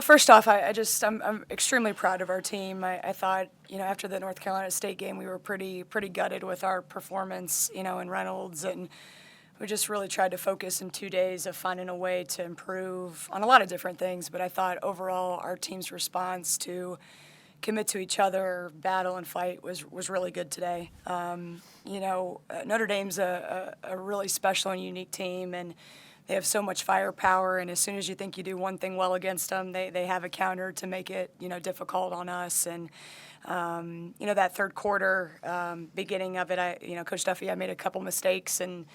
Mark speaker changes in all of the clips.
Speaker 1: First off, I'm extremely proud of our team. I thought, after the North Carolina State game, we were pretty gutted with our performance, in Reynolds, and we just really tried to focus in 2 days of finding a way to improve on a lot of different things. But I thought overall our team's response to commit to each other, battle and fight was really good today. Notre Dame's a really special and unique team, and they have so much firepower, and as soon as you think you do one thing well against them, they have a counter to make it, difficult on us. And, that third quarter, beginning of it, Coach Duffy, I made a couple mistakes and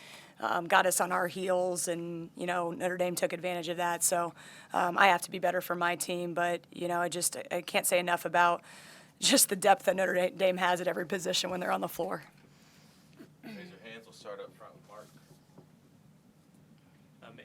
Speaker 1: got us on our heels, and, Notre Dame took advantage of that. So I have to be better for my team, but, I can't say enough about just the depth that Notre Dame has at every position when they're on the floor.
Speaker 2: Raise your hands. We'll start up front with Mark.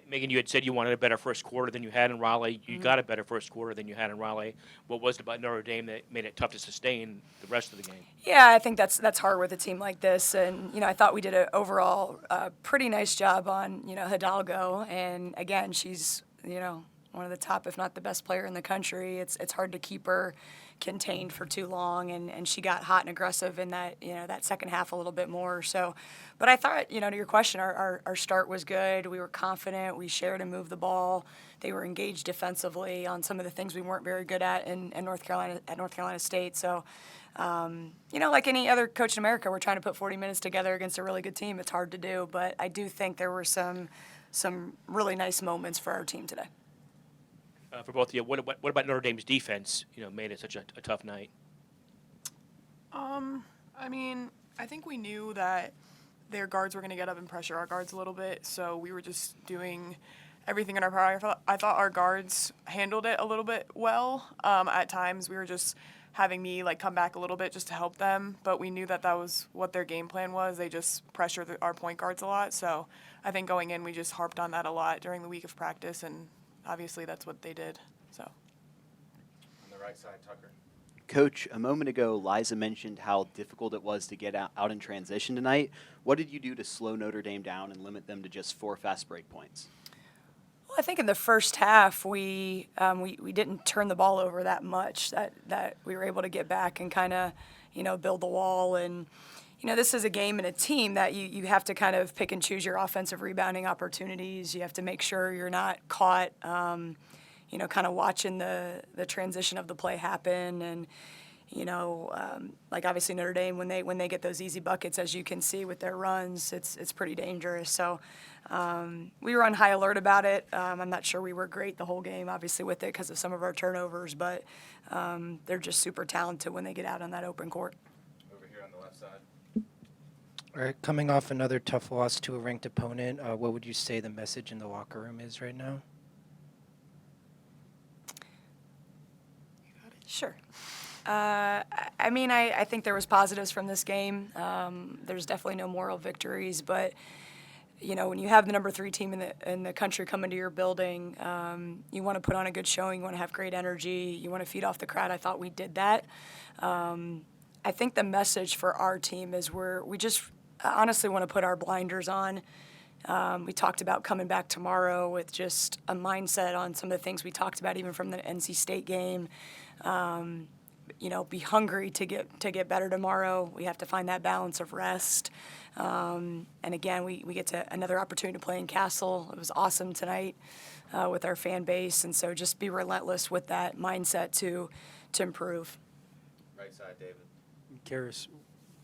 Speaker 3: Megan, you had said you wanted a better first quarter than you had in Raleigh. You got a better first quarter than you had in Raleigh. What was it about Notre Dame that made it tough to sustain the rest of the game?
Speaker 1: Yeah, I think that's hard with a team like this. And, I thought we did an overall pretty nice job on, Hidalgo. And, again, she's, one of the top, if not the best player in the country. It's hard to keep her contained for too long, and she got hot and aggressive in that that second half a little bit more. So, but I thought, to your question, our start was good. We were confident. We shared and moved the ball. They were engaged defensively on some of the things we weren't very good at in North Carolina State. So, like any other coach in America, we're trying to put 40 minutes together against a really good team. It's hard to do, but I do think there were some really nice moments for our team today.
Speaker 3: For both of you, what about Notre Dame's defense? Made it such a tough night.
Speaker 4: I think we knew that their guards were going to get up and pressure our guards a little bit, so we were just doing everything in our power. I thought our guards handled it a little bit well. At times, we were just having me come back a little bit just to help them, but we knew that was what their game plan was. They just pressured our point guards a lot, so I think going in, we just harped on that a lot during the week of practice, and obviously that's what they did. So,
Speaker 2: On the right side, Tucker.
Speaker 5: Coach, a moment ago, Liza mentioned how difficult it was to get out in transition tonight. What did you do to slow Notre Dame down and limit them to just 4 fast break points?
Speaker 1: Well, I think in the first half we didn't turn the ball over that much. That we were able to get back and kind of build the wall. And this is a game and a team that you have to kind of pick and choose your offensive rebounding opportunities. You have to make sure you're not caught, kind of watching the transition of the play happen. And, obviously Notre Dame, when they get those easy buckets, as you can see with their runs, it's pretty dangerous. So we were on high alert about it. I'm not sure we were great the whole game, obviously, with it because of some of our turnovers, but they're just super talented when they get out on that open court.
Speaker 2: Over here on the left side.
Speaker 6: All right, coming off another tough loss to a ranked opponent, what would you say the message in the locker room is right now?
Speaker 1: Sure. I think there was positives from this game. There's definitely no moral victories, but when you have the number 3 team in the country come into your building, you want to put on a good showing. You want to have great energy. You want to feed off the crowd. I thought we did that. I think the message for our team is we just honestly want to put our blinders on. We talked about coming back tomorrow with just a mindset on some of the things we talked about, even from the NC State game. Be hungry to get better tomorrow. We have to find that balance of rest. And again, we get to another opportunity to play in Castle. It was awesome tonight with our fan base, and so just be relentless with that mindset to improve.
Speaker 2: Right side, David.
Speaker 7: Carys,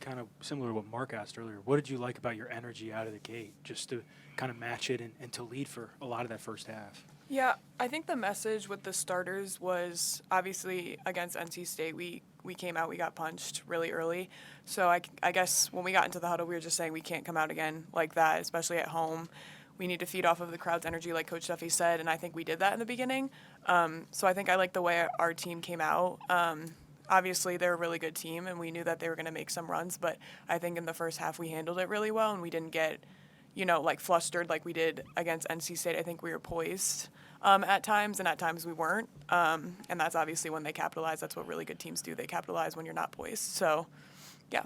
Speaker 7: kind of similar to what Mark asked earlier, what did you like about your energy out of the gate, just to kind of match it and to lead for a lot of that first half?
Speaker 4: Yeah, I think the message with the starters was obviously against NC State, we came out, we got punched really early. So I guess when we got into the huddle, we were just saying we can't come out again like that, especially at home. We need to feed off of the crowd's energy, like Coach Duffy said, and I think we did that in the beginning. So I think I like the way our team came out. Obviously, they're a really good team, and we knew that they were going to make some runs, but I think in the first half we handled it really well, and we didn't get, flustered like we did against NC State. I think we were poised at times, and at times we weren't. And that's obviously when they capitalize. That's what really good teams do. They capitalize when you're not poised. So, yeah.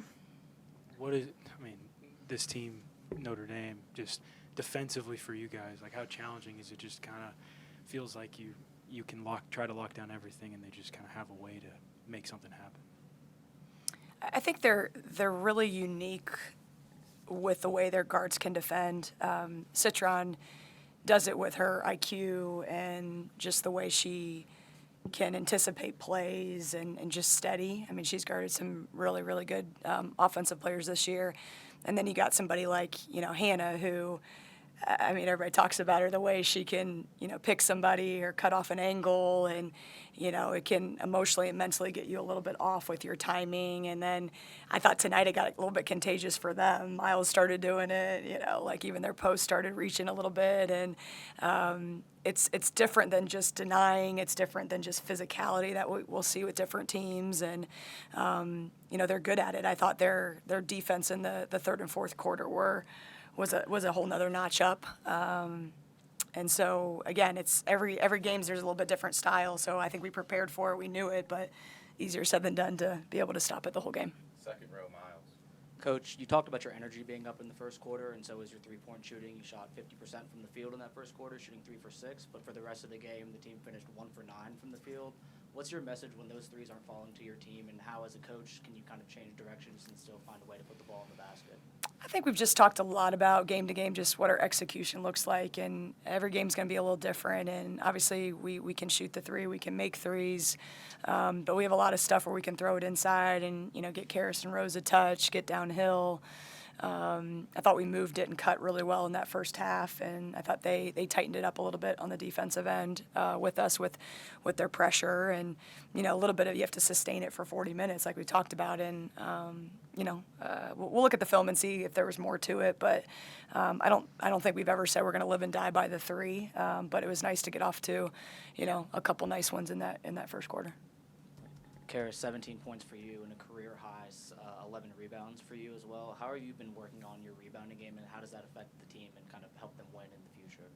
Speaker 7: This team, Notre Dame, just defensively for you guys, how challenging is it? Just kind of feels like you you can try to lock down everything, and they just kind of have a way to make something happen?
Speaker 1: I think they're really unique with the way their guards can defend. Citron does it with her IQ and just the way she can anticipate plays and just steady. I mean, she's guarded some really, really good offensive players this year. And then you got somebody like, Hannah, who, I mean, everybody talks about her, the way she can, pick somebody or cut off an angle, and, it can emotionally and mentally get you a little bit off with your timing. And then I thought tonight it got a little bit contagious for them. Miles started doing it, like even their post started reaching a little bit. And it's different than just denying. It's different than just physicality that we'll see with different teams. And, they're good at it. I thought their defense in the third and fourth quarter was a whole nother notch up. And so again, it's every game's there's a little bit different style. So I think we prepared for it, we knew it, but easier said than done to be able to stop it the whole game.
Speaker 2: Second row, Miles.
Speaker 8: Coach, you talked about your energy being up in the first quarter, and so was your three-point shooting. You shot 50% from the field in that first quarter, shooting 3 for 6. But for the rest of the game, the team finished 1 for 9 from the field. What's your message when those threes aren't falling to your team, and how, as a coach, can you kind of change directions and still find a way to put the ball in the basket?
Speaker 1: I think we've just talked a lot about game to game, just what our execution looks like, and every game's going to be a little different. And obviously, we can shoot the three, we can make threes, but we have a lot of stuff where we can throw it inside and get Carys and Rose a touch, get downhill. I thought we moved it and cut really well in that first half, and I thought they tightened it up a little bit on the defensive end with us with their pressure, and a little bit of you have to sustain it for 40 minutes like we talked about, and we'll look at the film and see if there was more to it, but I don't think we've ever said we're going to live and die by the three, but it was nice to get off to a couple nice ones in that first quarter.
Speaker 8: Carys, 17 points for you and a career high 11 rebounds for you as well. How have you been working on your rebounding game, and how does that affect the team and kind of help them win in the future?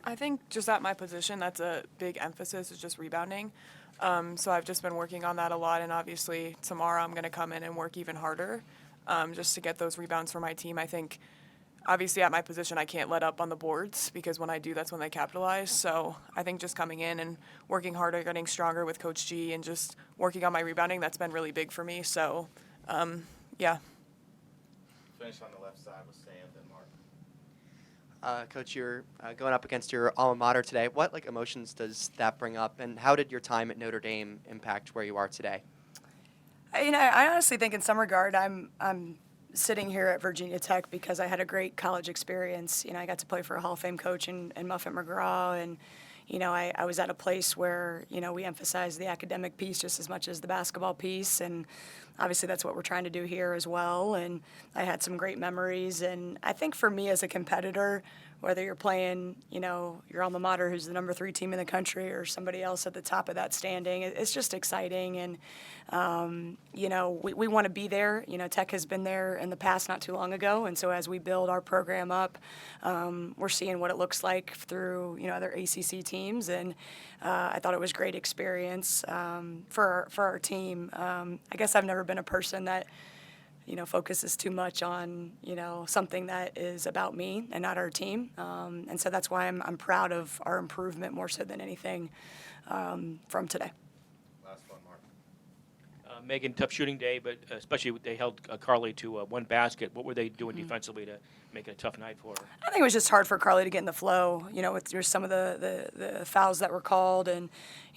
Speaker 4: I think just at my position, that's a big emphasis, is just rebounding. So I've just been working on that a lot, and obviously tomorrow I'm going to come in and work even harder just to get those rebounds for my team. I think obviously at my position I can't let up on the boards, because when I do, that's when they capitalize. So I think just coming in and working harder, getting stronger with Coach G, and just working on my rebounding, that's been really big for me. So, yeah.
Speaker 2: Finish on the left side with Sam, then Mark.
Speaker 9: Coach, you're going up against your alma mater today. What emotions does that bring up, and how did your time at Notre Dame impact where you are today?
Speaker 1: I honestly think in some regard I'm sitting here at Virginia Tech because I had a great college experience. I got to play for a Hall of Fame coach in Muffet McGraw, and I was at a place where we emphasized the academic piece just as much as the basketball piece, and obviously that's what we're trying to do here as well. And I had some great memories, and I think for me as a competitor, whether you're playing, your alma mater, who's the number 3 team in the country, or somebody else at the top of that standing, it's just exciting. And, we want to be there. Tech has been there in the past not too long ago. And so as we build our program up, we're seeing what it looks like through, other ACC teams. And I thought it was a great experience for our team. I guess I've never been a person that focuses too much on, something that is about me and not our team. And so that's why I'm proud of our improvement more so than anything from today.
Speaker 2: Last one, Mark.
Speaker 3: Megan, tough shooting day, but especially they held Carly to one basket. What were they doing defensively to make it a tough night for her?
Speaker 1: I think it was just hard for Carly to get in the flow. There's some of the fouls that were called, and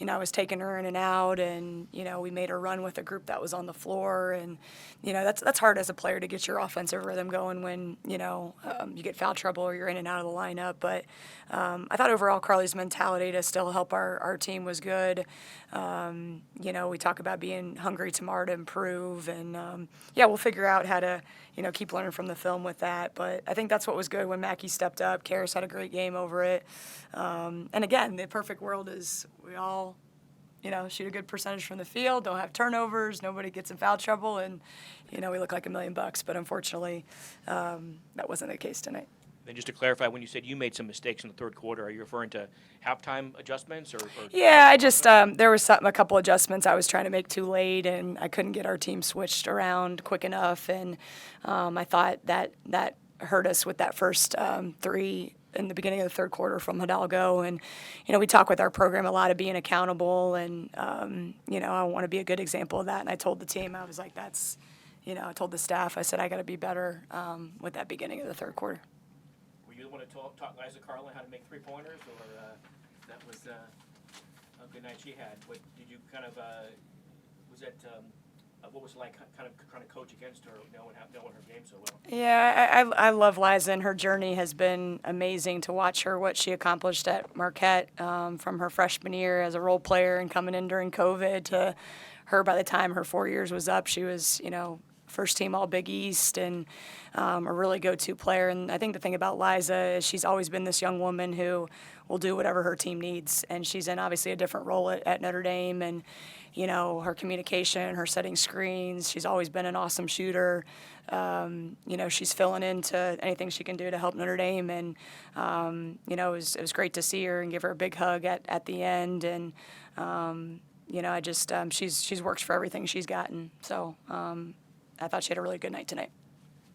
Speaker 1: I was taking her in and out, and we made her run with a group that was on the floor, and that's hard as a player to get your offensive rhythm going when you get foul trouble or you're in and out of the lineup. But I thought overall Carly's mentality to still help our team was good. We talk about being hungry tomorrow to improve, and we'll figure out how to keep learning from the film with that. But I think that's what was good when Mackie stepped up. Carys had a great game over it. And again, the perfect world is we all, shoot a good percentage from the field, don't have turnovers, nobody gets in foul trouble, and, we look like $1 million. But unfortunately, that wasn't the case tonight.
Speaker 3: Then just to clarify, when you said you made some mistakes in the third quarter, are you referring to halftime adjustments or?
Speaker 1: Yeah, I just there was a couple adjustments I was trying to make too late, and I couldn't get our team switched around quick enough, and I thought that hurt us with that first 3 in the beginning of the third quarter from Hidalgo. And, we talk with our program a lot of being accountable, and, I want to be a good example of that. And I told the team, I was like, I told the staff, I said, I got to be better with that beginning of the third quarter.
Speaker 3: Were you the one to taught Liza Carlin how to make three-pointers, or that was a good night she had? What did you kind of was that what was it like kind of trying to coach against her, knowing her game so well?
Speaker 1: Yeah, I love Liza, and her journey has been amazing to watch her, what she accomplished at Marquette from her freshman year as a role player and coming in during COVID to her by the time her 4 years was up. She was, first team All Big East and a really go-to player. And I think the thing about Liza is she's always been this young woman who will do whatever her team needs. And she's in obviously a different role at Notre Dame. And, her communication, her setting screens, she's always been an awesome shooter. She's filling into anything she can do to help Notre Dame. And, it was great to see her and give her a big hug at the end. And, she's worked for everything she's gotten. So I thought she had a really good night tonight.